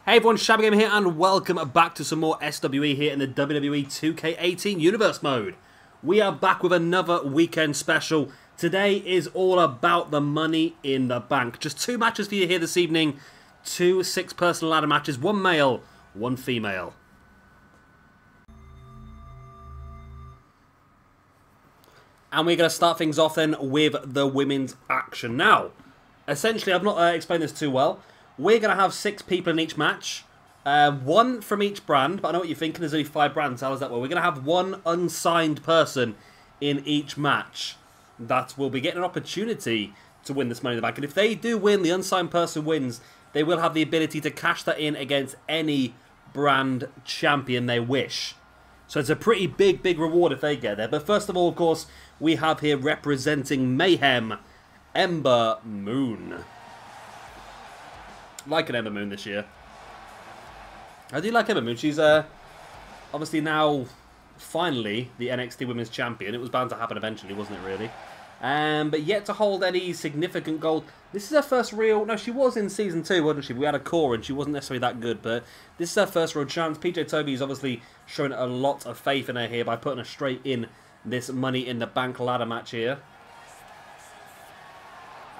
Hey everyone, Shabby Gamer here, and welcome back to some more SWE here in the WWE 2K18 Universe mode. We are back with another weekend special. Today is all about the Money in the Bank. Just two matches for you here this evening. Two 6-person ladder matches, one male, one female. And we're going to start things off then with the women's action. Now, essentially, I've not explained this too well. We're going to have 6 people in each match. One from each brand, but I know what you're thinking, there's only 5 brands. How does that work? We're going to have one unsigned person in each match that will be getting an opportunity to win this Money in the Bank. And if they do win, the unsigned person wins, they will have the ability to cash that in against any brand champion they wish. So it's a pretty big reward if they get there. But first of all, of course, we have here representing Mayhem, Ember Moon. Like an Ember Moon this year. I do like Ember Moon. She's obviously now finally the NXT Women's Champion. It was bound to happen eventually, wasn't it, really? But yet to hold any significant gold. This is her first real... No, she was in Season 2, wasn't she? We had a core and she wasn't necessarily that good, but this is her first real chance. PJ Toby is obviously showing a lot of faith in her here by putting her straight in this Money in the Bank ladder match here.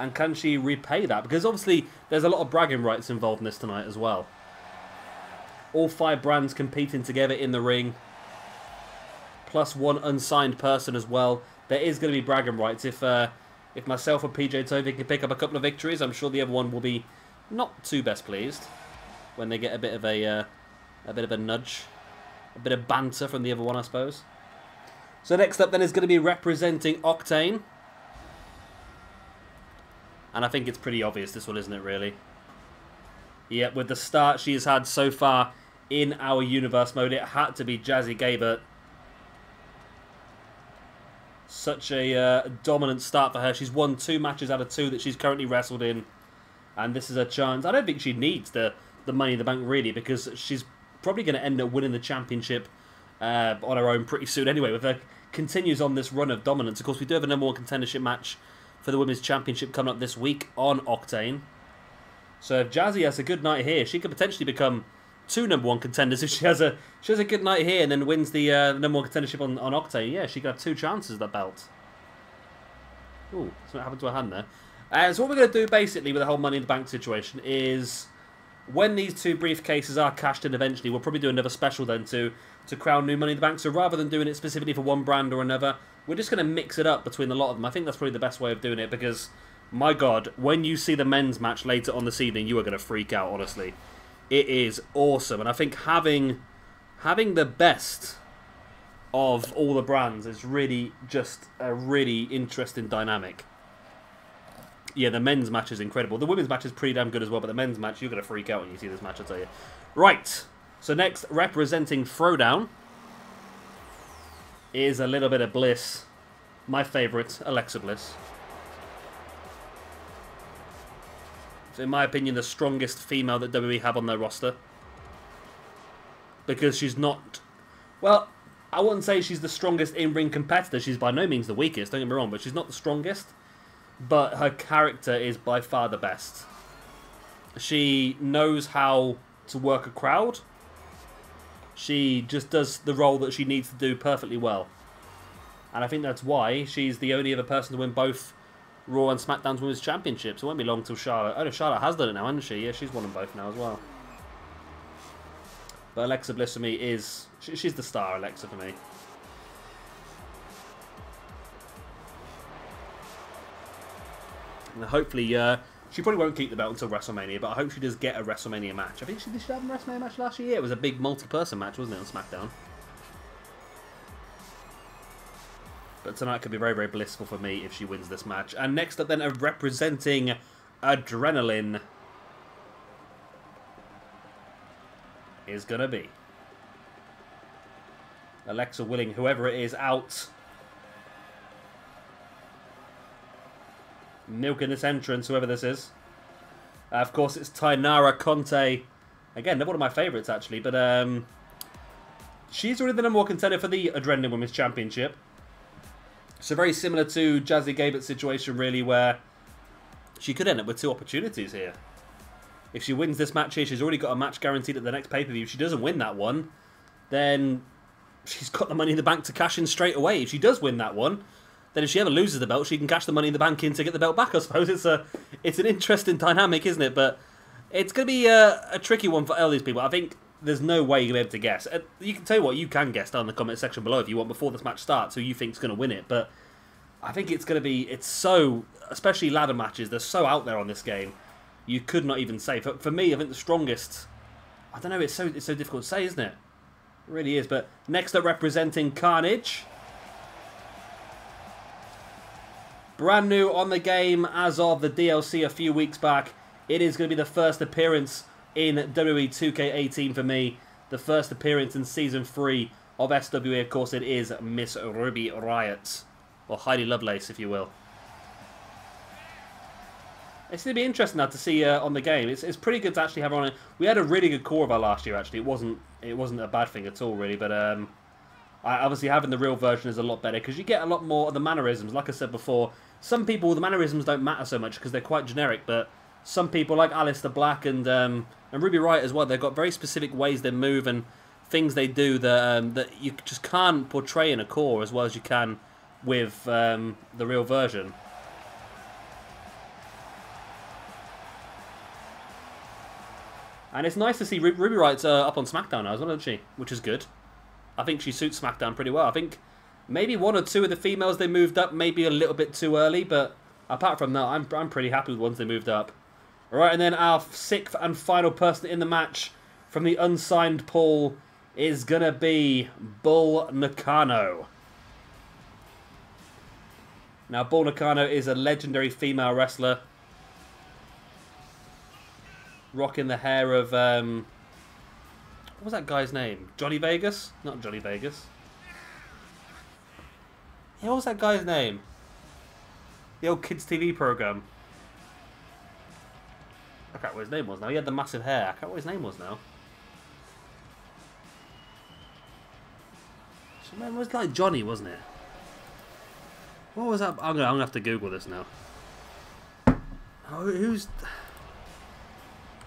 And can she repay that? Because obviously there's a lot of bragging rights involved in this tonight as well. All 5 brands competing together in the ring. Plus one unsigned person as well. There is going to be bragging rights. If myself and PJ Toby can pick up a couple of victories, I'm sure the other one will be not too best pleased when they get a bit of a nudge, a bit of banter from the other one, I suppose. So next up then is going to be representing Octane. And I think it's pretty obvious this one, isn't it, really? Yeah, with the start she has had so far in our Universe mode, it had to be Jazzy Gabert. Such a dominant start for her. She's won 2 matches out of 2 that she's currently wrestled in. And this is her chance. I don't think she needs the Money in the Bank, really, because she's probably going to end up winning the championship on her own pretty soon anyway. If her continues on this run of dominance. Of course, we do have a #1 contendership match for the Women's Championship coming up this week on Octane. So if Jazzy has a good night here, she could potentially become 2 #1 contenders if she has a good night here and then wins the #1 contendership on Octane. Yeah, she could have 2 chances at that belt. Ooh, something happened to her hand there. So what we're going to do basically with the whole Money in the Bank situation is when these 2 briefcases are cashed in eventually, we'll probably do another special then to crown new Money in the Bank. So rather than doing it specifically for one brand or another, we're just going to mix it up between a lot of them. I think that's probably the best way of doing it because, my God, when you see the men's match later on this evening, you are going to freak out, honestly. It is awesome. And I think having the best of all the brands is really just a really interesting dynamic. Yeah, the men's match is incredible. The women's match is pretty damn good as well, but the men's match, you're going to freak out when you see this match, I tell you. Right, so next, representing Throwdown, is a little bit of Bliss. My favourite, Alexa Bliss. So in my opinion, the strongest female that WWE have on their roster. Because she's not... Well, I wouldn't say she's the strongest in-ring competitor. She's by no means the weakest, don't get me wrong, but she's not the strongest. But her character is by far the best. She knows how to work a crowd. She just does the role that she needs to do perfectly well. And I think that's why she's the only other person to win both Raw and SmackDown's Women's Championships. It won't be long till Charlotte... Oh, no, Charlotte has done it now, hasn't she? Yeah, she's won them both now as well. But Alexa Bliss for me is... She's the star, Alexa, for me. And hopefully... she probably won't keep the belt until WrestleMania, but I hope she does get a WrestleMania match. I think did she have a WrestleMania match last year? Yeah, it was a big multi-person match, wasn't it, on SmackDown? But tonight could be very blissful for me if she wins this match. And next up then, representing Adrenaline is going to be Alexa Willing, whoever it is, out. Milking this entrance, whoever this is. Of course, it's Tainara Conte. Again, they're one of my favourites, actually. But she's already the #1 contender for the Adrenaline Women's Championship. So very similar to Jazzy Gabert's situation, really, where she could end up with 2 opportunities here. If she wins this match here, she's already got a match guaranteed at the next pay-per-view. If she doesn't win that one, then she's got the Money in the Bank to cash in straight away. If she does win that one, then if she ever loses the belt, she can cash the Money in the Bank in to get the belt back, I suppose. It's an interesting dynamic, isn't it? But it's going to be a tricky one for all these people. I think there's no way you're going to be able to guess. You can tell you what, you can guess down in the comment section below if you want before this match starts who you think's going to win it. But I think it's going to be, it's so, especially ladder matches, they're so out there on this game. You could not even say. For me, I think the strongest, I don't know, it's so difficult to say, isn't it? It really is. But next up, representing Carnage. Brand new on the game as of the DLC a few weeks back. It is going to be the first appearance in WWE 2K18 for me. The first appearance in Season 3 of SWE. Of course, it is Miss Ruby Riott. Or Heidi Lovelace, if you will. It's going to be interesting now to see on the game. It's pretty good to actually have her on it. We had a really good core of her last year, actually. It wasn't a bad thing at all, really. But obviously having the real version is a lot better because you get a lot more of the mannerisms. Like I said before, some people, the mannerisms don't matter so much because they're quite generic. But some people, like Aleister Black and Ruby Riott as well, they've got very specific ways they move and things they do that you just can't portray in a core as well as you can with the real version. And it's nice to see Ruby Riott's up on SmackDown now as well, isn't she? Which is good. I think she suits SmackDown pretty well. I think maybe one or two of the females they moved up maybe a little bit too early, but apart from that, I'm pretty happy with the ones they moved up. Alright, and then our sixth and final person in the match from the unsigned pool is going to be Bull Nakano. Now, Bull Nakano is a legendary female wrestler. Rocking the hair of, what was that guy's name? Johnny Vegas? Not Johnny Vegas. Yeah, what was that guy's name? The old kids' TV program. I can't remember what his name was now. He had the massive hair. I can't remember what his name was now. It was like Johnny, wasn't it? What was that? I'm gonna have to Google this now. Oh, who's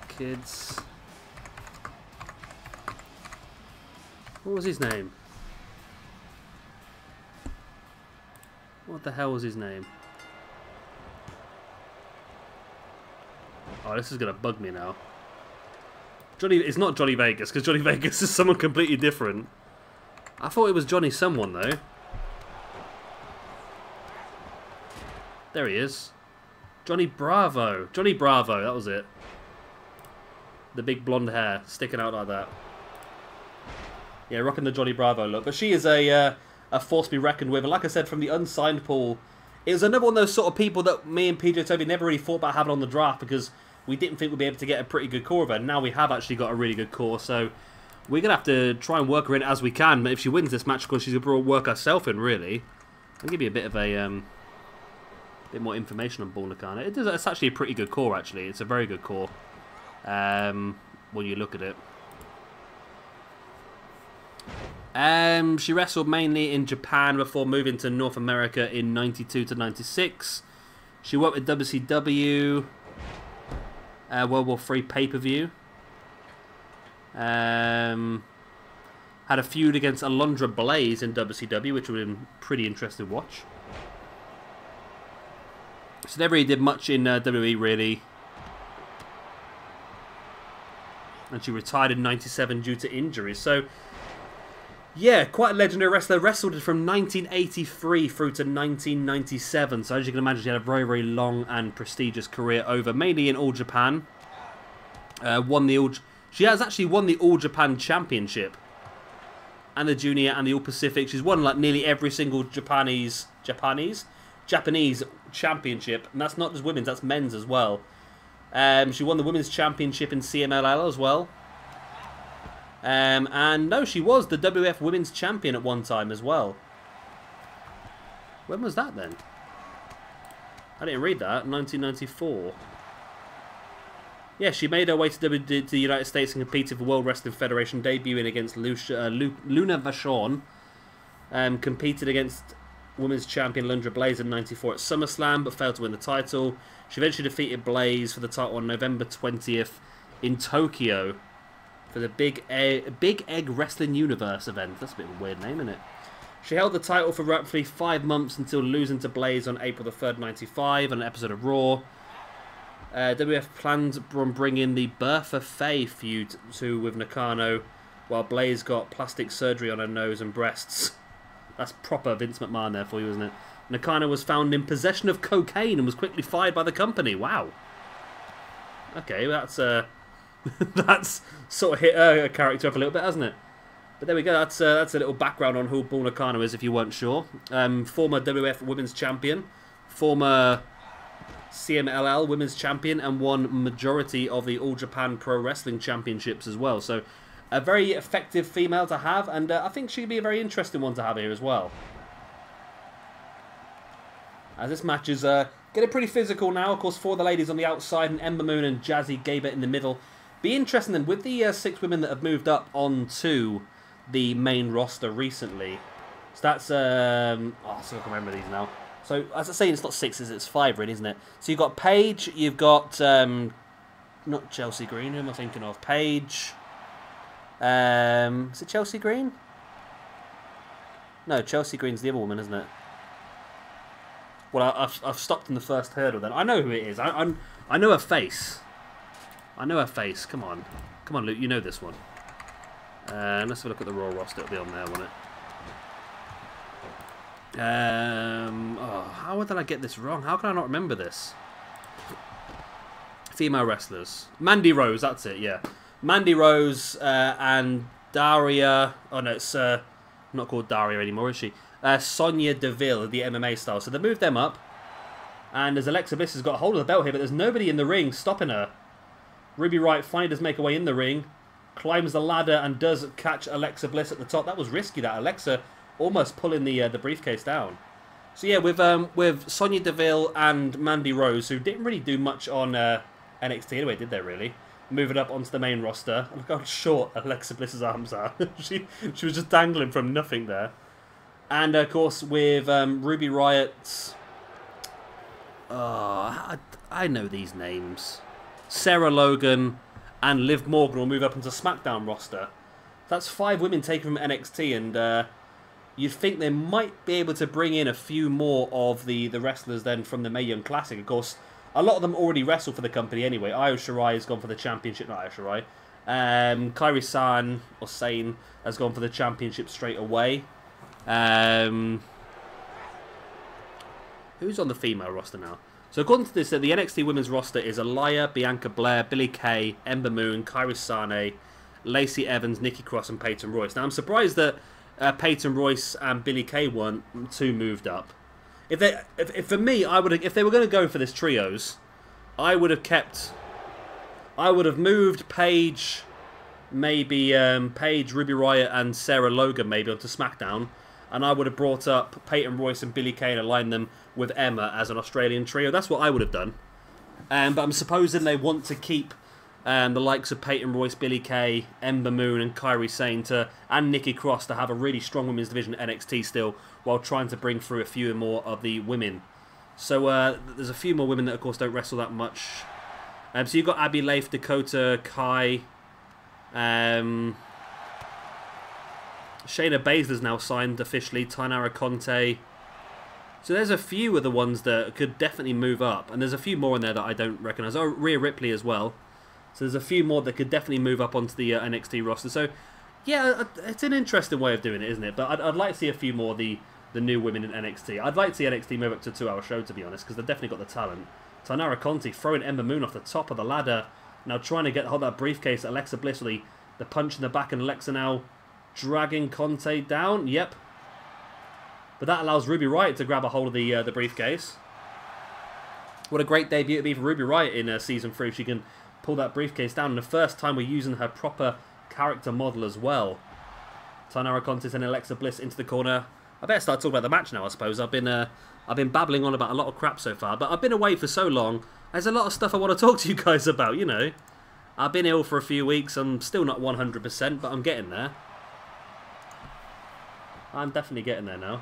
kids? What was his name? What the hell was his name? Oh, this is gonna bug me now. It's not Johnny Vegas because Johnny Vegas is someone completely different. I thought it was Johnny someone though. There he is. Johnny Bravo. Johnny Bravo, that was it. The big blonde hair sticking out like that. Yeah, rocking the Johnny Bravo look. But she is a force to be reckoned with. And like I said, from the unsigned pool, it was another one of those sort of people that me and PJ Toby never really thought about having on the draft because we didn't think we'd be able to get a pretty good core of her. Now we have actually got a really good core, so we're going to have to try and work her in as we can. But if she wins this match, of course, she's going to work herself in, really. I'll give you a bit of a bit more information on Bull Nakano. It's actually a pretty good core, actually. It's a very good core when you look at it. She wrestled mainly in Japan before moving to North America in 92 to 96. She worked with WCW, World War III pay-per-view. Had a feud against Alundra Blaze in WCW, which would have been pretty interesting to watch. So never really did much in WWE, really. And she retired in 97 due to injuries. So, yeah, quite a legendary wrestler. Wrestled from 1983 through to 1997. So as you can imagine, she had a very, very long and prestigious career over, mainly in All Japan. She has actually won the All Japan Championship. And the Junior and the All Pacific. She's won like nearly every single Japanese championship. And that's not just women's, that's men's as well. She won the Women's Championship in CMLL as well. And no, she was the WF Women's Champion at one time as well. When was that then? I didn't read that. 1994. Yeah, she made her way to the United States and competed for World Wrestling Federation, debuting against Luna Vachon. Competed against Women's Champion Alundra Blaze in 94 at SummerSlam, but failed to win the title. She eventually defeated Blaze for the title on November 20th, in Tokyo for the Big Egg Wrestling Universe event. That's a bit of a weird name, isn't it? She held the title for roughly 5 months until losing to Blaze on April the 3rd, 95 on an episode of Raw. WF planned on bringing the Bertha Faye feud with Nakano, while Blaze got plastic surgery on her nose and breasts. That's proper Vince McMahon there for you, isn't it? Nakano was found in possession of cocaine and was quickly fired by the company. Wow. Okay, that's that's sort of hit her character up a little bit, hasn't it? But there we go. That's a little background on who Bull Nakano is, if you weren't sure. Former WWF Women's Champion, former CMLL Women's Champion, and won majority of the All Japan Pro Wrestling Championships as well. So a very effective female to have, and I think she'd be a very interesting one to have here as well. As this match is getting pretty physical now. Of course, 4 of the ladies on the outside, and Ember Moon and Jazzy Gabor in the middle. Be interesting then, with the 6 women that have moved up onto the main roster recently. So that's, oh, so I can remember these now. So, as I say, it's not 6, it's 5 really, isn't it? So you've got Paige, you've got, not Chelsea Green, who am I thinking of? Paige, is it Chelsea Green? No, Chelsea Green's the other woman, isn't it? Well, I've stopped in the first hurdle then. I know who it is. I know her face. I know her face. Come on. Come on, Luke. You know this one. Let's have a look at the Raw roster. It'll be on there, won't it? Oh, how did I get this wrong? How can I not remember this? Female wrestlers. Mandy Rose, that's it, yeah. Mandy Rose and Daria... Oh, no, it's not called Daria anymore, is she? Sonya Deville, the MMA style. So they moved them up. And as Alexa Bliss has got a hold of the belt here, but there's nobody in the ring stopping her. Ruby Riott finally does make her way in the ring. Climbs the ladder and does catch Alexa Bliss at the top. That was risky, that. Alexa almost pulling the briefcase down. So yeah, with Sonya Deville and Mandy Rose, who didn't really do much on NXT anyway, did they really? Moving up onto the main roster. Look how short Alexa Bliss's arms are. she was just dangling from nothing there. And of course with Ruby Riott. Oh, I know these names. Sarah Logan and Liv Morgan will move up into SmackDown roster. That's 5 women taken from NXT, and you'd think they might be able to bring in a few more of the wrestlers then from the Mae Young Classic. Of course, a lot of them already wrestle for the company anyway. Io Shirai has gone for the championship, not Io Shirai. Kairi Sane has gone for the championship straight away. Who's on the female roster now? So according to this, the NXT women's roster is Aliyah, Bianca Blair, Billie Kay, Ember Moon, Kairi Sane, Lacey Evans, Nikki Cross, and Peyton Royce. Now I'm surprised that Peyton Royce and Billie Kay weren't 2 moved up. If for me, if they were going to go for this trios, I would have moved Paige, maybe Paige, Ruby Riott, and Sarah Logan maybe onto SmackDown. And I would have brought up Peyton Royce and Billie Kay and aligned them with Emma as an Australian trio. That's what I would have done. But I'm supposing they want to keep the likes of Peyton Royce, Billie Kay, Ember Moon, and Kairi Sane and Nikki Cross to have a really strong women's division at NXT still, while trying to bring through a few more of the women. So there's a few more women that, of course, don't wrestle that much. So you've got Abby Leif, Dakota Kai. Shayna Baszler's now signed officially. Tainara Conte. So there's a few of the ones that could definitely move up. And there's a few more in there that I don't recognise. Oh, Rhea Ripley as well. So there's a few more that could definitely move up onto the NXT roster. So, yeah, it's an interesting way of doing it, isn't it? But I'd like to see a few more of the new women in NXT. I'd like to see NXT move up to a 2-hour show, to be honest, because they've definitely got the talent. Tainara Conti throwing Ember Moon off the top of the ladder. Now trying to hold that briefcase. Alexa Bliss with the punch in the back, and Alexa now dragging Conte down. Yep. But that allows Ruby Riott to grab a hold of the briefcase. What a great debut it'd be for Ruby Riott in Season 3 if she can pull that briefcase down. And the first time we're using her proper character model as well. Tainara Conte and Alexa Bliss into the corner. I better start talking about the match now, I suppose. I've been babbling on about a lot of crap so far, but I've been away for so long. There's a lot of stuff I want to talk to you guys about, you know. I've been ill for a few weeks. I'm still not 100%, but I'm getting there. I'm definitely getting there now.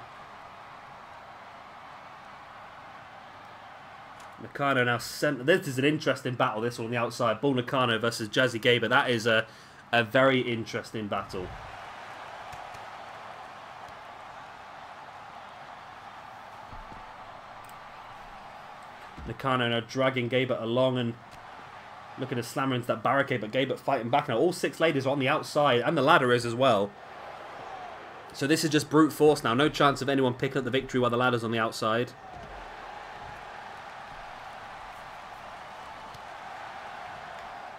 Nakano now sent. This is an interesting battle, this one on the outside. Bull Nakano versus Jazzy Gabert. That is a very interesting battle. Nakano now dragging Gabert along and looking to slam her into that barricade, but Gabert fighting back now. All 6 ladies are on the outside, and the ladder is as well. So this is just brute force now. No chance of anyone picking up the victory while the ladder's on the outside.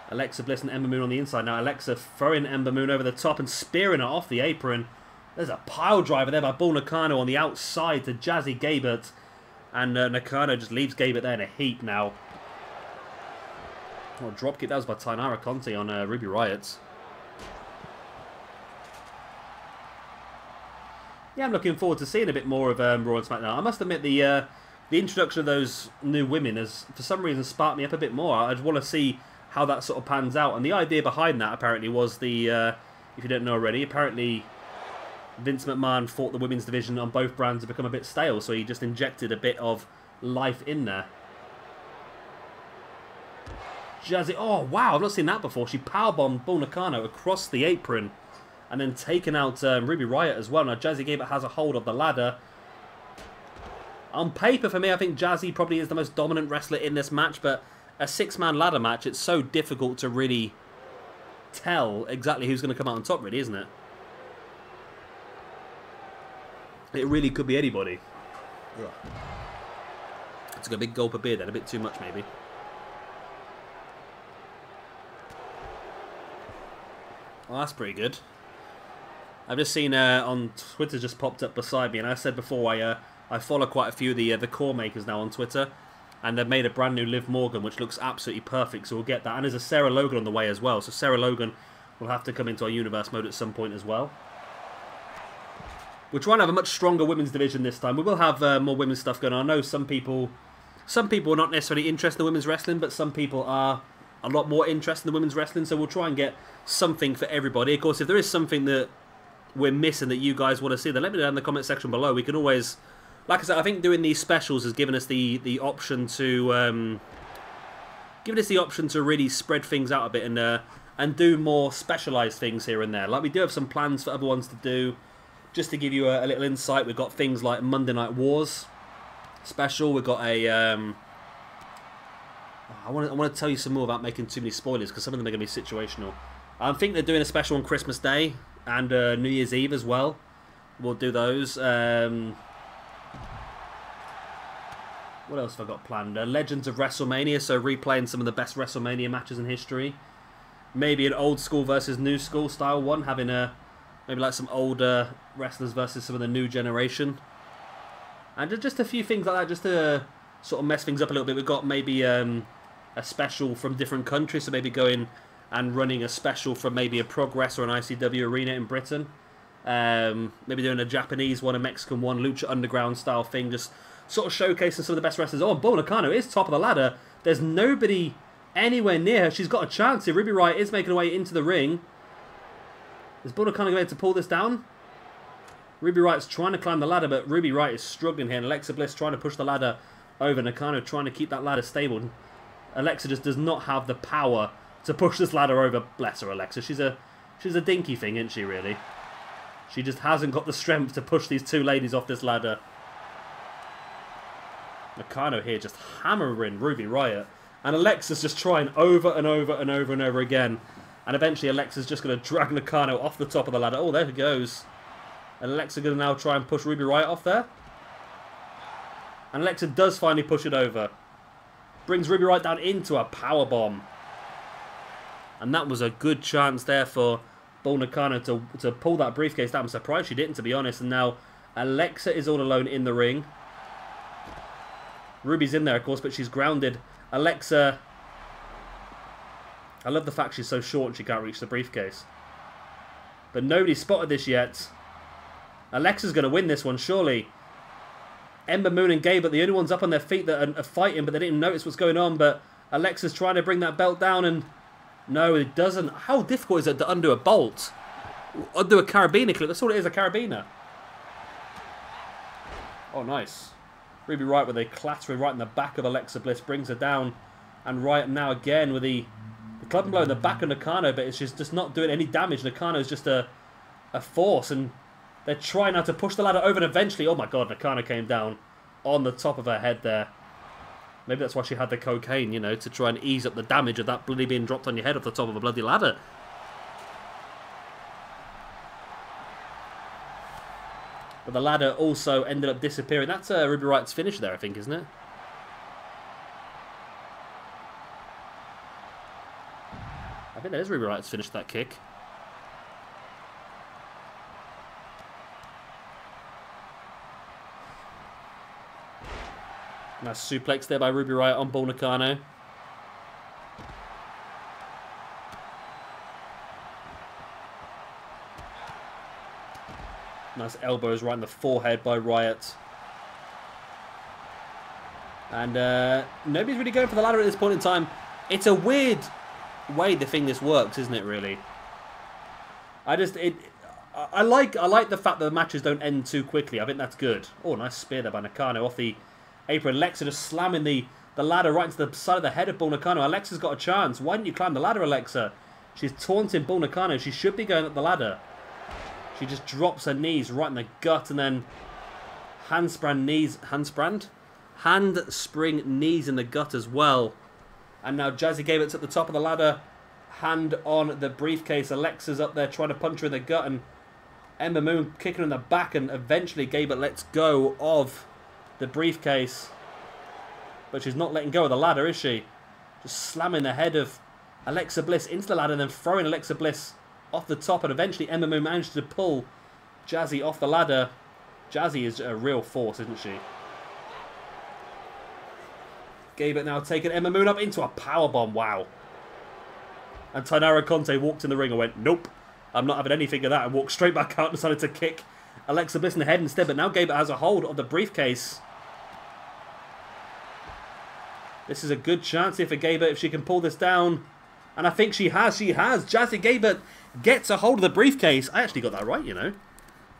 Alexa Bliss and Ember Moon on the inside. Now Alexa throwing Ember Moon over the top and spearing her off the apron. There's a pile driver there by Bull Nakano on the outside to Jazzy Gabert. And Nakano just leaves Gabert there in a heap now. Oh, dropkick. That was by Tainara Conti on Ruby Riott. Yeah, I'm looking forward to seeing a bit more of Raw and SmackDown. I must admit, the introduction of those new women has, for some reason, sparked me up a bit more. I just want to see how that sort of pans out. And the idea behind that, apparently, was the, if you don't know already, apparently Vince McMahon thought the women's division on both brands had become a bit stale, so he just injected a bit of life in there. Jazzy, oh wow, I've not seen that before. She powerbombed Bull Nakano across the apron and then taken out Ruby Riott as well. Now Jazzy Gabert has a hold of the ladder. On paper, for me, I think Jazzy probably is the most dominant wrestler in this match, but a 6-man ladder match, it's so difficult to really tell exactly who's going to come out on top, really, isn't it? It really could be anybody. Ugh. It's got a big gulp of beer then, a bit too much maybe. Well, that's pretty good. I've just seen on Twitter just popped up beside me, and I said before I follow quite a few of the core makers now on Twitter, and they've made a brand new Liv Morgan, which looks absolutely perfect, so we'll get that. And there's a Sarah Logan on the way as well, so Sarah Logan will have to come into our universe mode at some point as well. We're trying to have a much stronger women's division this time. We will have more women's stuff going on. I know some people are not necessarily interested in women's wrestling, but some people are a lot more interested in women's wrestling, so we'll try and get something for everybody. Of course, if there is something that we're missing that you guys want to see, then let me know in the comment section below. We can always, like I said, I think doing these specials has given us the option to really spread things out a bit and do more specialised things here and there. Like we do have some plans for other ones to do. Just to give you a little insight, we've got things like Monday Night Wars special. We've got a I want to tell you some more without making too many spoilers, because some of them are going to be situational. I think they're doing a special on Christmas Day and New Year's Eve as well. We'll do those. What else have I got planned? Legends of WrestleMania, so replaying some of the best WrestleMania matches in history. Maybe an old school versus new school style one, having maybe like some older wrestlers versus some of the new generation. And just a few things like that, just to sort of mess things up a little bit. We've got maybe a special from different countries, so maybe going and running a special from maybe a Progress or an ICW arena in Britain. Maybe doing a Japanese one, a Mexican one, Lucha Underground style thing, just sort of showcasing some of the best wrestlers. Oh, Bull Nakano is top of the ladder. There's nobody anywhere near her. She's got a chance here. Ruby Riott is making her way into the ring. Is Bull Nakano going to pull this down? Ruby Riott's trying to climb the ladder, but Ruby Riott is struggling here. And Alexa Bliss trying to push the ladder over. Nakano trying to keep that ladder stable. Alexa just does not have the power to push this ladder over. Bless her, Alexa. She's a dinky thing, isn't she, really? She just hasn't got the strength to push these two ladies off this ladder. Nakano here just hammering Ruby Riott. And Alexa's just trying over and over and over and over again. And eventually Alexa's just going to drag Nakano off the top of the ladder. Oh, there it goes. And Alexa going to now try and push Ruby Riott off there. And Alexa does finally push it over. Brings Ruby Riott down into a powerbomb. And that was a good chance there for Bull Nakano to pull that briefcase down. I'm surprised she didn't, to be honest. And now Alexa is all alone in the ring. Ruby's in there, of course, but she's grounded. Alexa... I love the fact she's so short and she can't reach the briefcase. But nobody's spotted this yet. Alexa's going to win this one, surely. Ember Moon and Gabert, the only ones up on their feet that are fighting, but they didn't notice what's going on. But Alexa's trying to bring that belt down, and no, it doesn't. How difficult is it to undo a bolt? Undo a carabiner clip? That's all it is, a carabiner. Oh, nice. Ruby Riott with a clattering right in the back of Alexa Bliss, brings her down. And Riott now again with the clubbing blow in the back of Nakano, but it's just not doing any damage. Nakano's just a force, and they're trying now to push the ladder over, and eventually, oh my god, Nakano came down on the top of her head there. Maybe that's why she had the cocaine, you know, to try and ease up the damage of that bloody being dropped on your head off the top of a bloody ladder. But the ladder also ended up disappearing. That's Ruby Riott's finish there, I think, isn't it? I think that is Ruby Riott's finish, that kick. Nice suplex there by Ruby Riott on Bull Nakano. Nice elbows right in the forehead by Riott. And nobody's really going for the ladder at this point in time. It's a weird way the thing this works, isn't it, really? I like the fact that the matches don't end too quickly. I think that's good. Oh, nice spear there by Nakano off the apron. Alexa just slamming the ladder right into the side of the head of Bull Nakano. Alexa's got a chance. Why didn't you climb the ladder, Alexa? She's taunting Bull Nakano. She should be going up the ladder. She just drops her knees right in the gut, and then handspring knees in the gut as well. And now Jazzy Gabbert's at the top of the ladder, hand on the briefcase. Alexa's up there trying to punch her in the gut, and Ember Moon kicking her in the back, and eventually Gabert lets go of the briefcase. But she's not letting go of the ladder, is she? Just slamming the head of Alexa Bliss into the ladder and then throwing Alexa Bliss off the top, and eventually Ember Moon managed to pull Jazzy off the ladder. Jazzy is a real force, isn't she? Gabert now taking Ember Moon up into a powerbomb. Wow. And Tainara Conte walked in the ring and went, nope, I'm not having anything of that, and walked straight back out and decided to kick Alexa Bliss in the head instead. But now Gabert has a hold of the briefcase. This is a good chance here for Gabert if she can pull this down. And I think she has. She has. Jazzy Gabert gets a hold of the briefcase. I actually got that right, you know.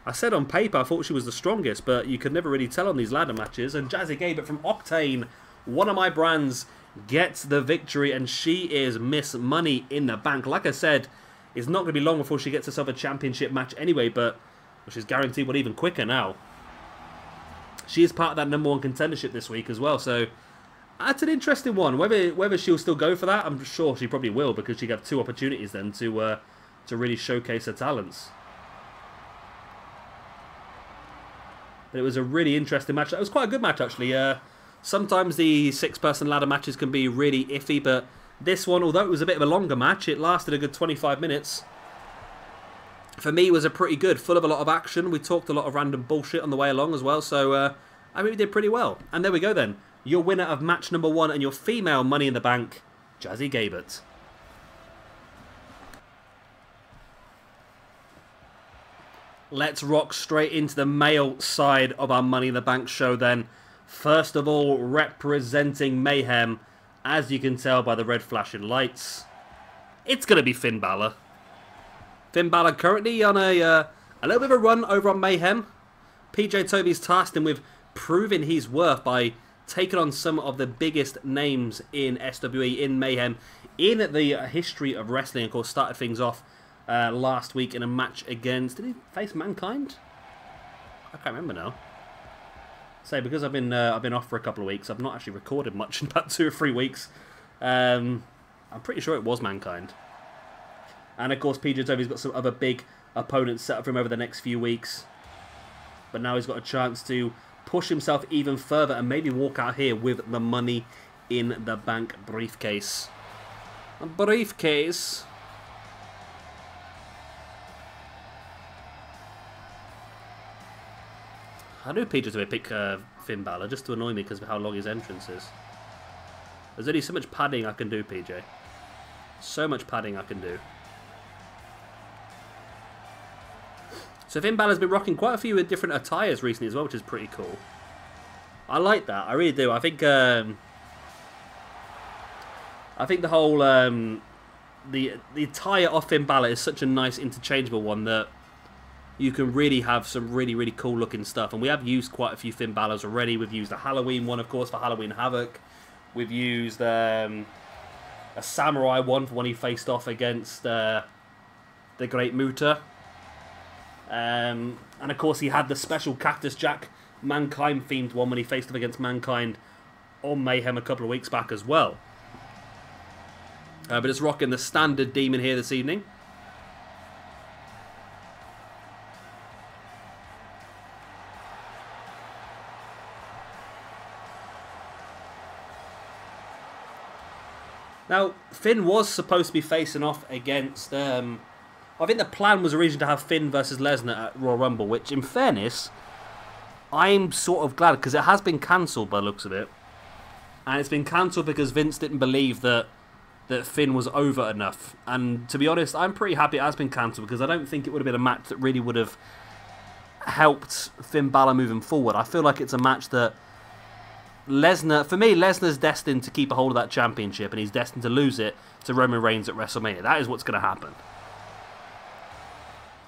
I said on paper I thought she was the strongest, but you could never really tell on these ladder matches. And Jazzy Gabert from Octane, one of my brands, gets the victory, and she is Miss Money in the Bank. Like I said, it's not going to be long before she gets herself a championship match anyway, but she's guaranteed one even quicker now. She is part of that #1 contendership this week as well, so that's an interesting one. Whether she'll still go for that, I'm sure she probably will, because she'd have 2 opportunities then to really showcase her talents. But it was a really interesting match. It was quite a good match, actually. Sometimes the 6-person ladder matches can be really iffy, but this one, although it was a bit of a longer match, it lasted a good 25 minutes. For me, it was a pretty good, full of a lot of action. We talked a lot of random bullshit on the way along as well, so I mean, we did pretty well. And there we go then. Your winner of match #1 and your female Money in the Bank, Jazzy Gabert. Let's rock straight into the male side of our Money in the Bank show then. First of all, representing Mayhem, as you can tell by the red flashing lights, it's going to be Finn Balor. Finn Balor currently on a little bit of a run over on Mayhem. PJ Toby's tasked him with proving his worth by taking on some of the biggest names in SWE, in Mayhem, in the history of wrestling. Of course, started things off last week in a match against... Did he face Mankind? I can't remember now. So because I've been off for a couple of weeks, I've not actually recorded much in about 2 or 3 weeks. I'm pretty sure it was Mankind. And of course, PJ Toby's got some other big opponents set up for him over the next few weeks. But now he's got a chance to push himself even further and maybe walk out here with the Money in the Bank briefcase. A briefcase. I knew PJ would pick Finn Balor just to annoy me because of how long his entrance is. There's only so much padding I can do, PJ. So much padding I can do. So Finn Balor's been rocking quite a few different attires recently as well, which is pretty cool. I like that. I really do. I think the whole the attire of Finn Balor is such a nice interchangeable one that you can really have some really, really cool looking stuff. And we have used quite a few Finn Balor's already. We've used a Halloween one, of course, for Halloween Havoc. We've used a Samurai one for when he faced off against the Great Muta. And of course, he had the special Cactus Jack Mankind themed one when he faced off against Mankind on Mayhem a couple of weeks back as well. But it's rocking the standard demon here this evening. Now, Finn was supposed to be facing off against... I think the plan was originally to have Finn versus Lesnar at Royal Rumble, which, in fairness, I'm sort of glad, because it has been cancelled by the looks of it. And it's been cancelled because Vince didn't believe that Finn was over enough. And to be honest, I'm pretty happy it has been cancelled, because I don't think it would have been a match that really would have helped Finn Balor moving forward. I feel like it's a match that Lesnar, for me, Lesnar's destined to keep a hold of that championship, and he's destined to lose it to Roman Reigns at WrestleMania. That is what's going to happen.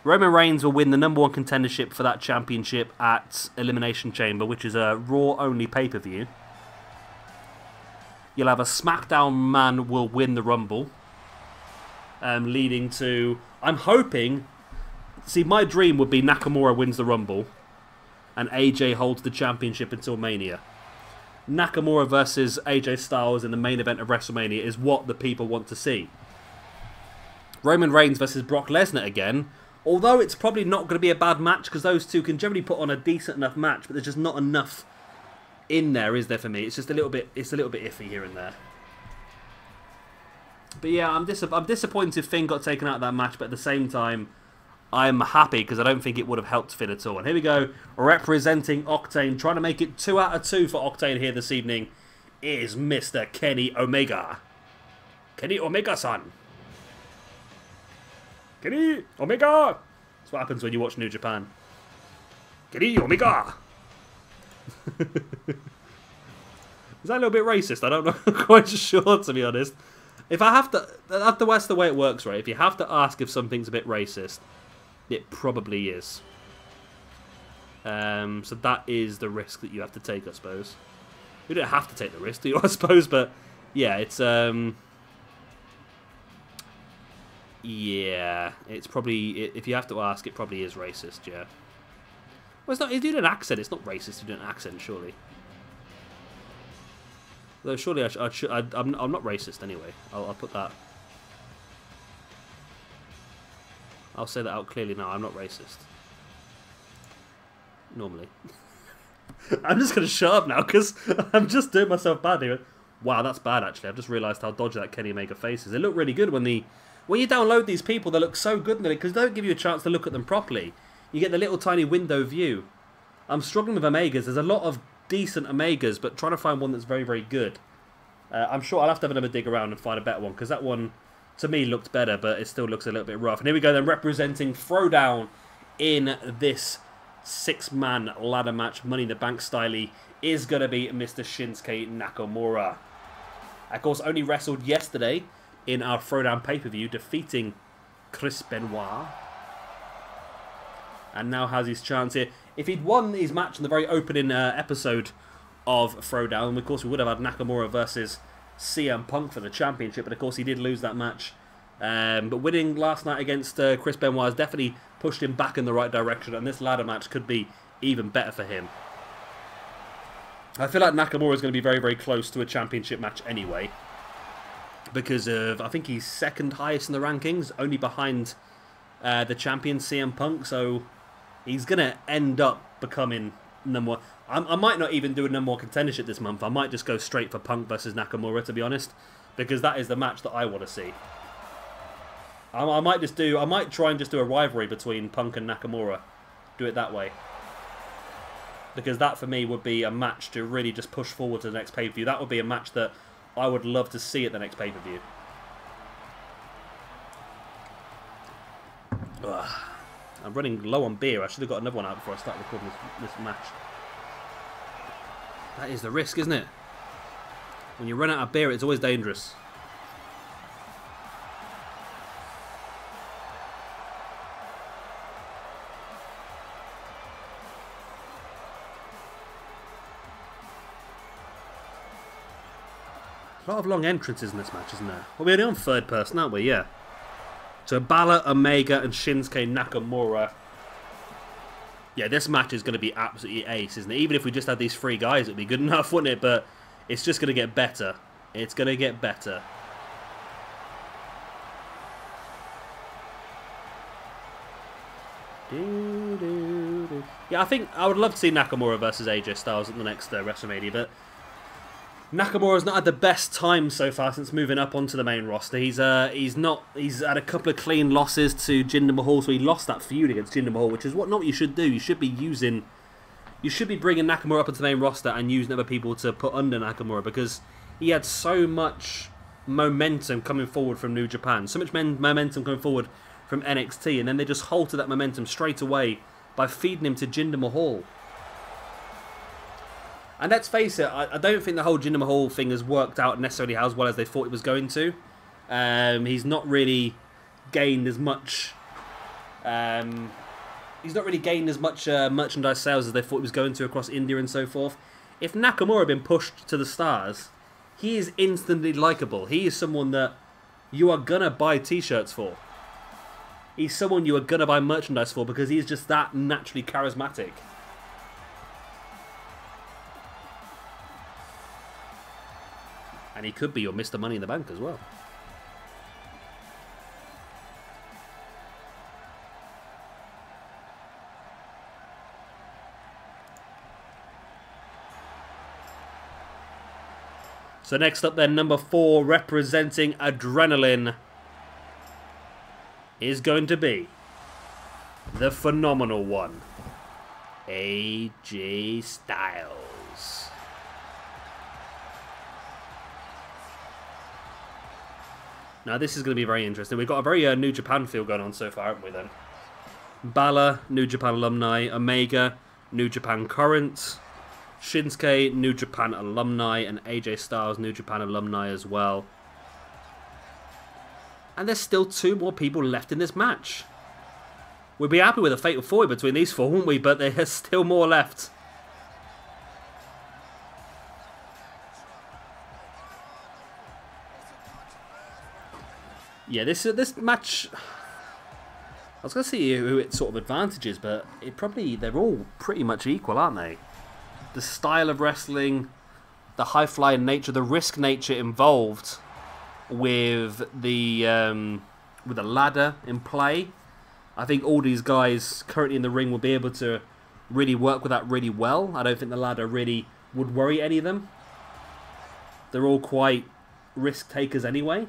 Roman Reigns will win the #1 contendership for that championship at Elimination Chamber, which is a Raw-only pay-per-view. You'll have a SmackDown man will win the Rumble, leading to... I'm hoping... See, my dream would be Nakamura wins the Rumble, and AJ holds the championship until Mania. Nakamura versus AJ Styles in the main event of WrestleMania is what the people want to see. Roman Reigns versus Brock Lesnar again, although it's probably not going to be a bad match, because those two can generally put on a decent enough match, but there's just not enough in there, is there, for me? It's just a little bit iffy here and there. But yeah, I'm disappointed Finn got taken out of that match, but at the same time, I'm happy because I don't think it would have helped Finn at all. And here we go, representing Octane, trying to make it 2 out of 2 for Octane here this evening, is Mr. Kenny Omega. Kenny Omega-san. Kenny Omega! That's what happens when you watch New Japan. Kenny Omega! Is that a little bit racist? I don't know. I'm quite sure, to be honest. If I have to... That's the way it works, right? If you have to ask if something's a bit racist, it probably is. So that is the risk that you have to take, I suppose. You don't have to take the risk, do you, I suppose? But, yeah, it's... Yeah, it's probably... If you have to ask, it probably is racist, yeah. Well, it's not... If you do an accent, it's not racist to do an accent, surely. Though surely I'm not racist anyway. I'll put that... I'll say that out clearly now. I'm not racist. Normally. I'm just going to shut up now because I'm just doing myself bad here. Wow, that's bad actually. I've just realised how dodgy that Kenny Omega face is. They look really good when you download these people. They look so good because they don't give you a chance to look at them properly. You get the little tiny window view. I'm struggling with Omegas. There's a lot of decent Omegas, but trying to find one that's very, very good. I'm sure I'll have to have another dig around and find a better one because that one... to me, looked better, but it still looks a little bit rough. And here we go then, representing Throwdown in this 6-man ladder match, Money in the Bank style, is going to be Mr. Shinsuke Nakamura. Of course, only wrestled yesterday in our Throwdown pay-per-view, defeating Chris Benoit. And now has his chance here. If he'd won his match in the very opening episode of Throwdown, of course, we would have had Nakamura versus CM Punk for the championship, but of course he did lose that match. But winning last night against Chris Benoit has definitely pushed him back in the right direction, and this ladder match could be even better for him. I feel like Nakamura is going to be very, very close to a championship match anyway, because of, I think he's second highest in the rankings, only behind the champion CM Punk, so he's going to end up becoming #1. I might not even do a #1 contendership this month. I might just go straight for Punk versus Nakamura, to be honest, because that is the match that I want to see. I might try and just do a rivalry between Punk and Nakamura. Do it that way. Because that, for me, would be a match to really just push forward to the next pay-per-view. That would be a match that I would love to see at the next pay-per-view. I'm running low on beer. I should have got another one out before I start recording this match. That is the risk, isn't it? When you run out of beer, it's always dangerous. A lot of long entrances in this match, isn't there? Well, we're only on third person, aren't we? Yeah. So Balor, Omega, and Shinsuke Nakamura. Yeah, this match is going to be absolutely ace, isn't it? Even if we just had these three guys, it'd be good enough, wouldn't it? But it's just going to get better. It's going to get better. Yeah, I think I would love to see Nakamura versus AJ Styles at the next WrestleMania, but Nakamura's not had the best time so far since moving up onto the main roster. He's had a couple of clean losses to Jinder Mahal, so he lost that feud against Jinder Mahal, which is not what you should do. You should be bringing Nakamura up into the main roster and using other people to put under Nakamura, because he had so much momentum coming forward from New Japan, so much momentum coming forward from NXT, and then they just halted that momentum straight away by feeding him to Jinder Mahal. And let's face it, I don't think the whole Jinder Mahal thing has worked out necessarily as well as they thought it was going to. He's not really gained as much. Merchandise sales as they thought he was going to across India and so forth. If Nakamura had been pushed to the stars, he is instantly likable. He is someone that you are gonna buy T-shirts for. He's someone you are gonna buy merchandise for because he's just that naturally charismatic. And he could be your Mr. Money in the Bank as well. So next up then, number 4, representing Adrenaline, is going to be the phenomenal one, AJ Styles. Now this is going to be very interesting. We've got a very New Japan feel going on so far, haven't we then? Balor, New Japan alumni. Omega, New Japan current. Shinsuke, New Japan alumni. And AJ Styles, New Japan alumni as well. And there's still 2 more people left in this match. We'd be happy with a fatal 4 between these 4, wouldn't we? But there's still more left. Yeah, this match, I was going to see who its sort of advantages, but they're all pretty much equal, aren't they? The style of wrestling, the high-flying nature, the risk nature involved with the ladder in play. I think all these guys currently in the ring will be able to really work with that really well. I don't think the ladder really would worry any of them. They're all quite risk takers anyway.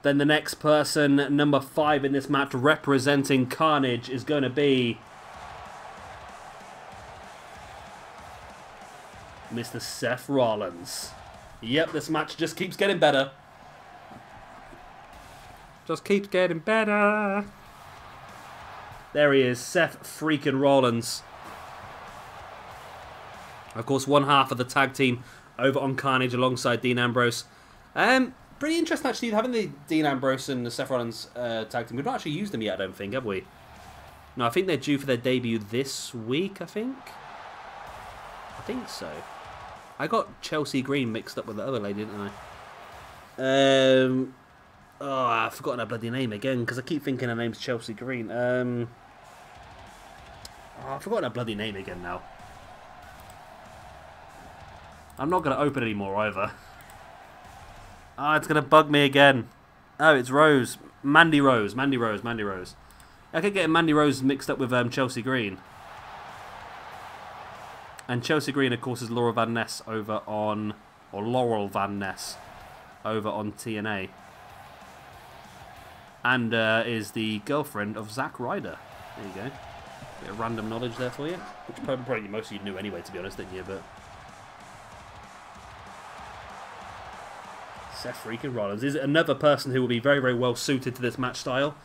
Then the next person, number 5 in this match, representing Carnage, is going to be Mr. Seth Rollins. Yep, this match just keeps getting better. Just keeps getting better. There he is, Seth freaking Rollins. Of course, one half of the tag team over on Carnage alongside Dean Ambrose. Pretty interesting, actually, having the Dean Ambrose and the Seth Rollins tag team. We've not actually used them yet, I don't think, have we? No, I think they're due for their debut this week, I think. I think so. I got Chelsea Green mixed up with the other lady, didn't I? Oh, I've forgotten her bloody name again, because I keep thinking her name's Chelsea Green. I've forgotten her bloody name again now. I'm not going to open anymore either. Ah, it's going to bug me again. Oh, it's Rose. Mandy Rose. Mandy Rose. I keep getting Mandy Rose mixed up with Chelsea Green. And Chelsea Green, of course, is Laura Van Ness over on... Or Laurel Van Ness over on TNA. And is the girlfriend of Zack Ryder. There you go. Bit of random knowledge there for you. Which probably most of you knew anyway, to be honest, didn't you? But... Seth freaking Rollins is another person who will be very, very well suited to this match style.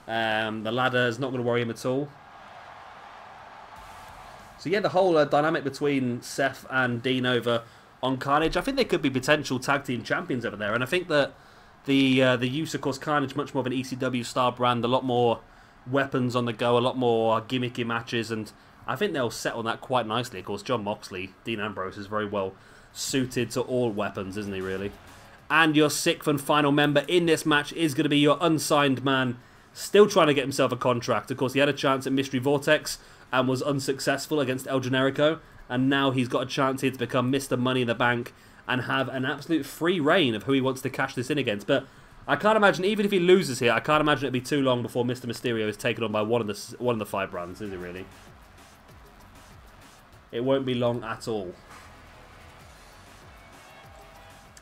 The ladder is not going to worry him at all. So yeah, the whole dynamic between Seth and Dean over on Carnage, I think they could be potential tag team champions over there. And I think that the use, of course, Carnage, much more of an ECW style brand, a lot more weapons on the go, a lot more gimmicky matches, and I think they'll settle that quite nicely. Of course, John Moxley, Dean Ambrose, is very well suited to all weapons, isn't he, really? And your 6th and final member in this match is going to be your unsigned man, still trying to get himself a contract. Of course, he had a chance at Mystery Vortex and was unsuccessful against El Generico, and now he's got a chance here to become Mr. Money in the Bank and have an absolute free reign of who he wants to cash this in against. But I can't imagine, even if he loses here, I can't imagine it'd be too long before Mr. Mysterio is taken on by one of the 5 brands, is it really? It won't be long at all.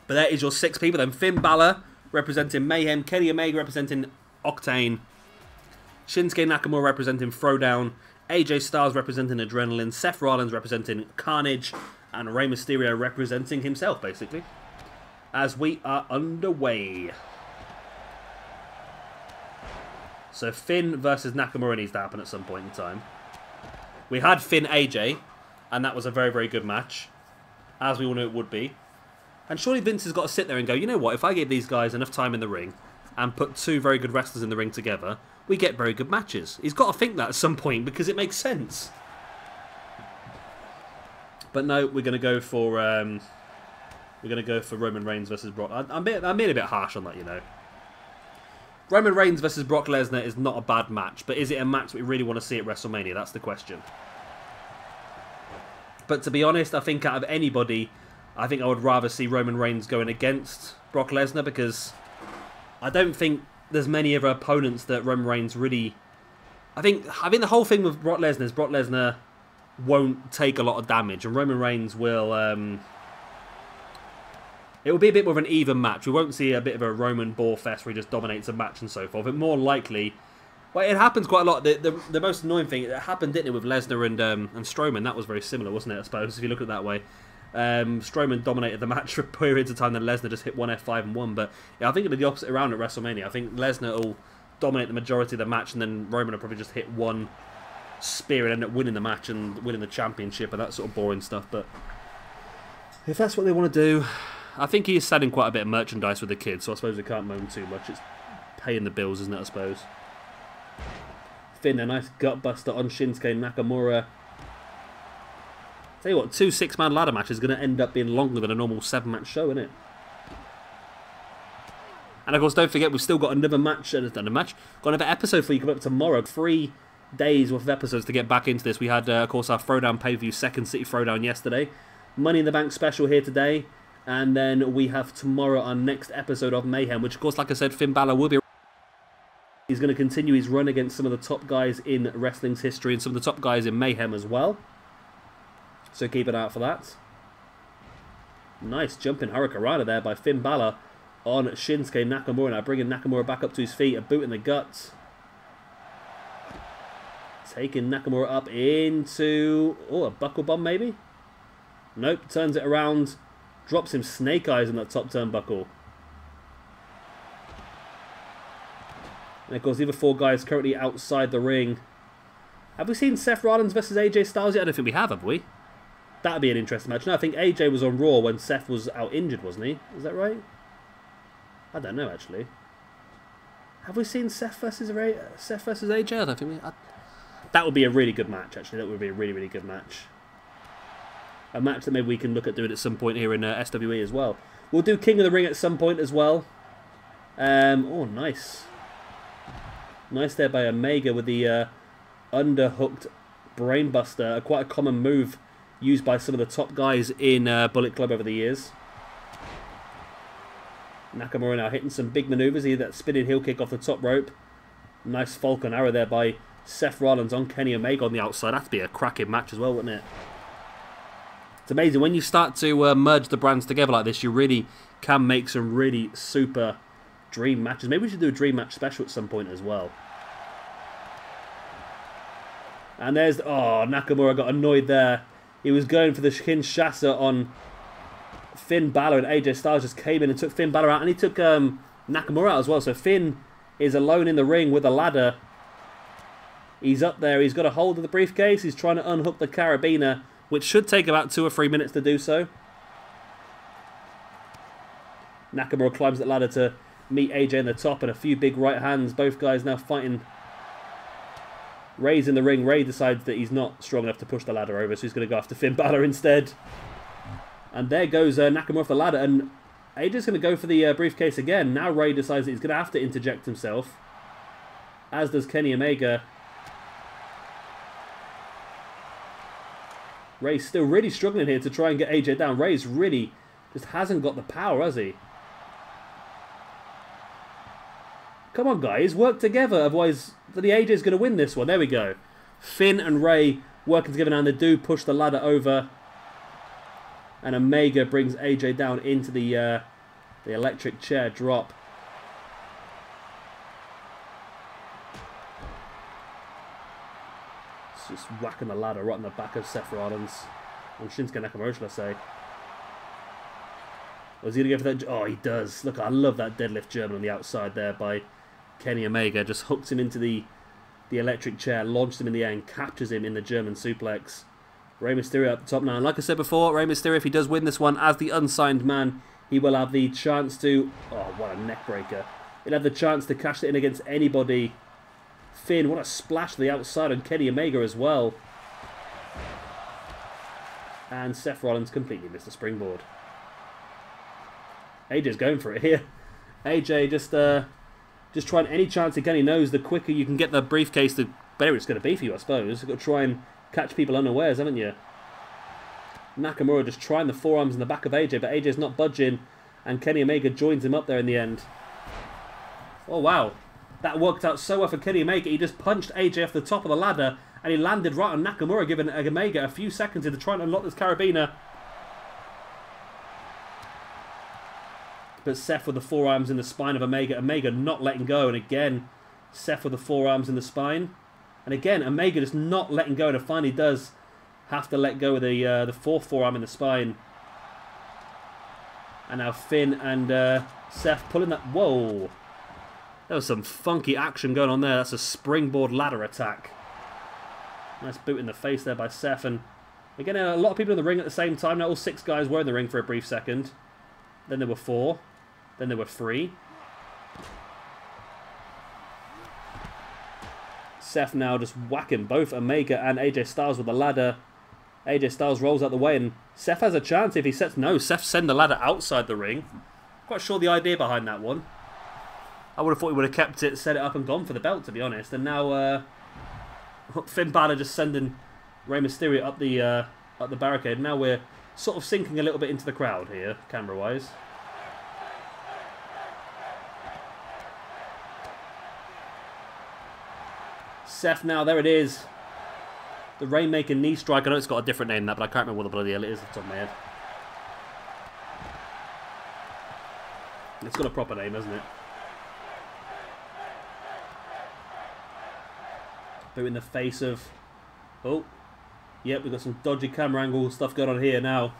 But there is your 6 people then. Finn Balor representing Mayhem, Kenny Omega representing Octane, Shinsuke Nakamura representing Throwdown, AJ Styles representing Adrenaline, Seth Rollins representing Carnage, and Rey Mysterio representing himself, basically. As we are underway. So Finn versus Nakamura needs to happen at some point in time. We had Finn AJ, and that was a very, very good match, as we all knew it would be. And surely Vince has got to sit there and go, you know what, if I give these guys enough time in the ring and put 2 very good wrestlers in the ring together, we get very good matches. He's got to think that at some point because it makes sense. But no, we're going to go for Roman Reigns versus Brock. I'm being a bit harsh on that, you know. Roman Reigns versus Brock Lesnar is not a bad match, but is it a match we really want to see at WrestleMania? That's the question. But to be honest, I think out of anybody, I think I would rather see Roman Reigns going against Brock Lesnar, because I don't think there's many other opponents that Roman Reigns really... I think the whole thing with Brock Lesnar is Brock Lesnar won't take a lot of damage, and Roman Reigns will... it will be a bit more of an even match. We won't see a bit of a Roman ball fest where he just dominates a match and so forth. But more likely... Well, it happens quite a lot. The most annoying thing, it happened, didn't it, with Lesnar and Strowman. That was very similar, wasn't it, I suppose, if you look at it that way. Strowman dominated the match for periods of time, then Lesnar just hit one F5 and won. But yeah, I think it'll be the opposite around at WrestleMania. I think Lesnar will dominate the majority of the match, and then Roman will probably just hit one spear and end up winning the match and winning the championship and that sort of boring stuff. But if that's what they want to do, I think he is selling quite a bit of merchandise with the kids, so I suppose we can't moan too much. It's paying the bills, isn't it, I suppose. Finn, a nice gutbuster on Shinsuke Nakamura. Tell you what, 2 6-man ladder matches is going to end up being longer than a normal 7-match show, isn't it? And of course, don't forget, we've still got another match, got another episode for you coming up tomorrow. 3 days worth of episodes to get back into this. We had, of course, our Throwdown pay-per-view, Second City Throwdown yesterday. Money in the Bank special here today. And then we have tomorrow our next episode of Mayhem, which, of course, like I said, Finn Balor will be... He's going to continue his run against some of the top guys in wrestling's history and some of the top guys in Mayhem as well. So keep an eye out for that. Nice jumping Hurricanrana there by Finn Balor on Shinsuke Nakamura. Now bringing Nakamura back up to his feet. A boot in the guts. Taking Nakamura up into... Oh, a buckle bomb maybe? Nope, turns it around. Drops him snake eyes on that top turnbuckle. And of course, the other 4 guys currently outside the ring. Have we seen Seth Rollins versus AJ Styles yet? I don't think we have we? That'd be an interesting match. No, I think AJ was on Raw when Seth was out injured, wasn't he? Is that right? I don't know, actually. Have we seen Seth versus AJ? I don't think we... That would be a really good match, actually. That would be a really, really good match. A match that maybe we can look at doing at some point here in SWE as well. We'll do King of the Ring at some point as well. Oh, nice. Nice there by Omega with the underhooked brainbuster. Quite a common move used by some of the top guys in Bullet Club over the years. Nakamura now hitting some big maneuvers. Here, that spinning heel kick off the top rope. Nice Falcon Arrow there by Seth Rollins on Kenny Omega on the outside. That'd be a cracking match as well, wouldn't it? It's amazing. When you start to merge the brands together like this, you really can make some really super dream matches. Maybe we should do a dream match special at some point as well. And there's... Oh, Nakamura got annoyed there. He was going for the Kinshasa on Finn Balor, and AJ Styles just came in and took Finn Balor out, and he took Nakamura out as well. So Finn is alone in the ring with a ladder. He's up there. He's got a hold of the briefcase. He's trying to unhook the carabiner, which should take about 2 or 3 minutes to do so. Nakamura climbs that ladder to meet AJ in the top, and a few big right hands. Both guys now fighting Ray's in the ring. Ray decides that he's not strong enough to push the ladder over, so he's going to go after Finn Balor instead. And there goes Nakamura off the ladder, and AJ's going to go for the briefcase again. Now Ray decides that he's going to have to interject himself, as does Kenny Omega. Ray's still really struggling here to try and get AJ down. Ray's really just hasn't got the power, has he? Come on, guys, work together, otherwise the AJ's going to win this one. There we go. Finn and Ray working together now, and they do push the ladder over. And Omega brings AJ down into the electric chair drop. It's just whacking the ladder right on the back of Seth Rollins. And Shinsuke Nakamura, should I say. Was he going to go for that? Oh, he does. Look, I love that deadlift German on the outside there by Kenny Omega. Just hooks him into the electric chair, launched him in the air, and captures him in the German suplex. Rey Mysterio at the top now. And like I said before, Rey Mysterio, if he does win this one as the unsigned man, he will have the chance to... Oh, what a neck breaker. He'll have the chance to cash it in against anybody. Finn, what a splash to the outside on Kenny Omega as well. And Seth Rollins completely missed the springboard. AJ's going for it here. AJ just trying any chance he can. He knows the quicker you can get the briefcase, the better it's going to be for you, I suppose. You've got to try and catch people unawares, haven't you? Nakamura just trying the forearms in the back of AJ, but AJ's not budging, and Kenny Omega joins him up there in the end. Oh, wow. That worked out so well for Kenny Omega. He just punched AJ off the top of the ladder, and he landed right on Nakamura, giving Omega a few seconds to try and unlock this carabiner. But Seth with the forearms in the spine of Omega. Omega not letting go, and again, Seth with the forearms in the spine. And again, Omega just not letting go, and it finally does have to let go of the fourth forearm in the spine. And now Finn and Seth pulling that... Whoa! There was some funky action going on there. That's a springboard ladder attack. Nice boot in the face there by Seth. And again, a lot of people in the ring at the same time. Now all 6 guys were in the ring for a brief second. Then there were 4. Then there were 3. Seth now just whacking both Omega and AJ Styles with the ladder. AJ Styles rolls out the way, and Seth has a chance if he sets... No, Seth send the ladder outside the ring. Quite sure the idea behind that one. I would have thought he would have kept it, set it up and gone for the belt, to be honest. And now Finn Balor just sending Rey Mysterio up the barricade. Now we're sort of sinking a little bit into the crowd here, camera-wise. Seth now, there it is. The Rainmaker knee strike. I know it's got a different name than that, but I can't remember what the bloody hell it is off the top of my head. It's got a proper name, hasn't it? Boot in the face of... Oh. Yep, we've got some dodgy camera angle stuff going on here now.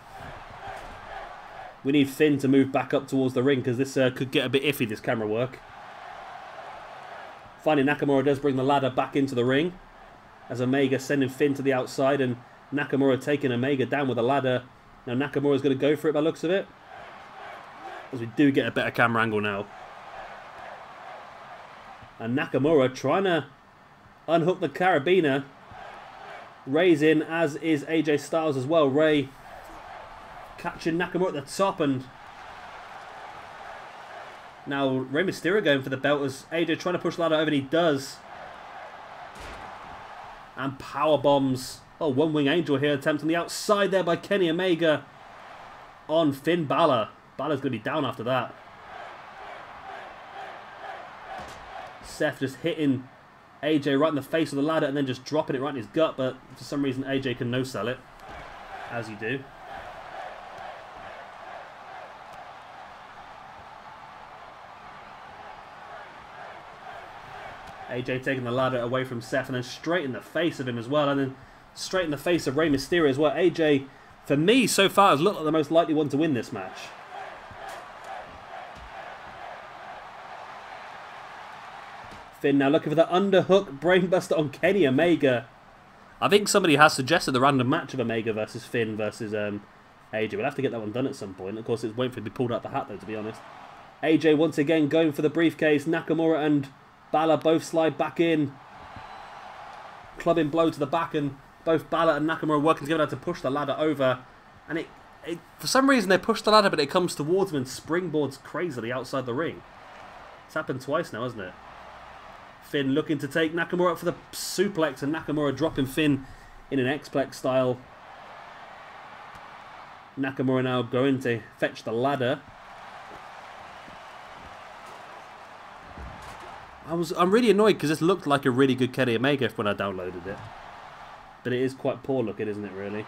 We need Finn to move back up towards the ring, because this could get a bit iffy, this camera work. Finally, Nakamura does bring the ladder back into the ring, as Omega sending Finn to the outside, and Nakamura taking Omega down with a ladder. Now Nakamura's going to go for it by the looks of it, as we do get a better camera angle now. And Nakamura trying to unhook the carabiner. Ray's in, as is AJ Styles as well. Ray catching Nakamura at the top, and now Rey Mysterio going for the belt as AJ trying to push the ladder over, and he does. And power bombs. Oh, One Wing Angel here, attempt on the outside there by Kenny Omega on Finn Balor. Balor's going to be down after that. Seth just hitting AJ right in the face of the ladder and then just dropping it right in his gut, but for some reason AJ can no-sell it, as you do. AJ taking the ladder away from Seth and then straight in the face of him as well, and then straight in the face of Rey Mysterio as well. AJ, for me, so far has looked like the most likely one to win this match. Finn now looking for the underhook brainbuster on Kenny Omega. I think somebody has suggested the random match of Omega versus Finn versus AJ. We'll have to get that one done at some point. Of course, it's waiting for it to be pulled out the hat, though, to be honest. AJ once again going for the briefcase. Nakamura and Balor both slide back in. clubbing blow to the back, and both Balor and Nakamura working together to push the ladder over. And it for some reason they push the ladder, but it comes towards them and springboards crazily outside the ring. It's happened twice now, hasn't it? Finn looking to take Nakamura up for the suplex, and Nakamura dropping Finn in an X-Plex style. Nakamura now going to fetch the ladder. I'm really annoyed because this looked like a really good Kenny Omega when I downloaded it. But it is quite poor looking, isn't it, really?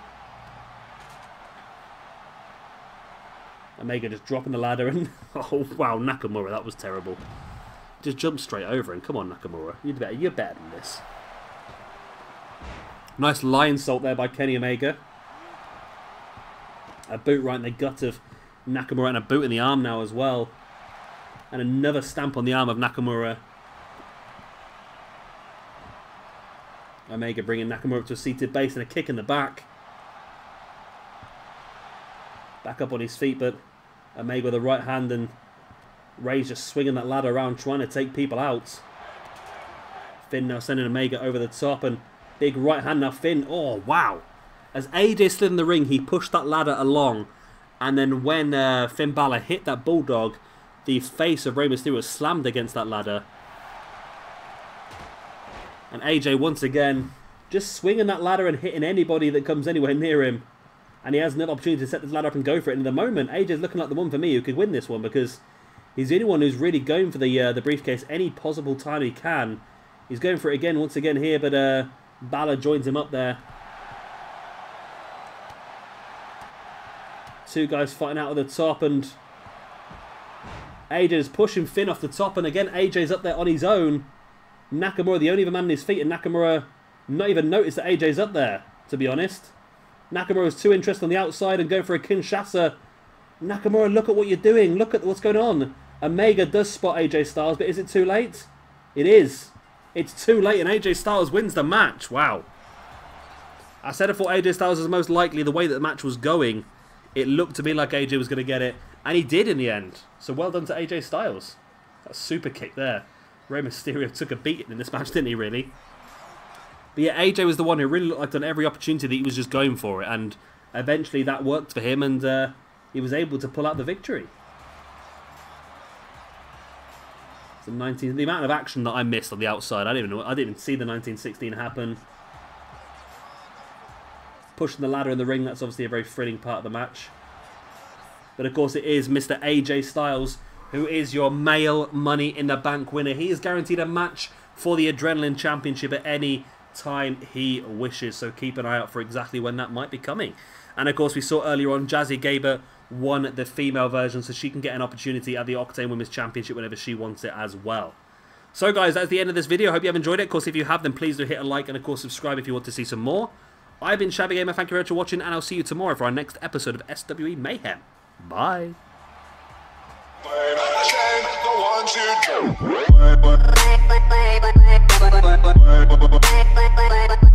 Omega just dropping the ladder and... Oh, wow, Nakamura, that was terrible. Just jumped straight over him. Come on, Nakamura. You're better than this. Nice lion salt there by Kenny Omega. A boot right in the gut of Nakamura and a boot in the arm now as well. And another stamp on the arm of Nakamura. Omega bringing Nakamura up to a seated base and a kick in the back. Back up on his feet, but Omega with the right hand, and Ray's just swinging that ladder around trying to take people out. Finn now sending Omega over the top, and big right hand now Finn. Oh, wow. As AJ slid in the ring, he pushed that ladder along, and then when Finn Balor hit that bulldog, the face of Rey Mysterio slammed against that ladder. And AJ once again just swinging that ladder and hitting anybody that comes anywhere near him. And he has another opportunity to set this ladder up and go for it. And at the moment, AJ's looking like the one for me who could win this one, because he's the only one who's really going for the briefcase any possible time he can. He's going for it again, once again here, but Balor joins him up there. Two guys fighting out at the top, and AJ's pushing Finn off the top, and again AJ's up there on his own. Nakamura the only other man on his feet, and Nakamura not even noticed that AJ's up there, to be honest. Nakamura's too interested on the outside and going for a Kinshasa. Nakamura, look at what you're doing. Look at what's going on. Omega does spot AJ Styles, but is it too late? It is. It's too late, and AJ Styles wins the match. Wow. I said I thought AJ Styles was most likely. The way that the match was going, it looked to me like AJ was going to get it, and he did in the end. So well done to AJ Styles. That super kick there. Rey Mysterio took a beating in this match, didn't he, really? But yeah, AJ was the one who really looked like on every opportunity that he was just going for it, and eventually that worked for him, and he was able to pull out the victory. So the amount of action that I missed on the outside, I didn't even see the 1916 happen. Pushing the ladder in the ring, that's obviously a very thrilling part of the match. But of course it is Mr. AJ Styles who is your male Money in the Bank winner. He is guaranteed a match for the Adrenaline Championship at any time he wishes, so keep an eye out for exactly when that might be coming. And of course we saw earlier on Jazzy Gabor won the female version, so she can get an opportunity at the Octane Women's Championship whenever she wants it as well. So guys, that's the end of this video. Hope you have enjoyed it. Of course, if you have, then please do hit a like, and of course subscribe if you want to see some more. I've been Shabby Gamer, thank you very much for watching, and I'll see you tomorrow for our next episode of SWE Mayhem. Bye. The 1, 2, 3.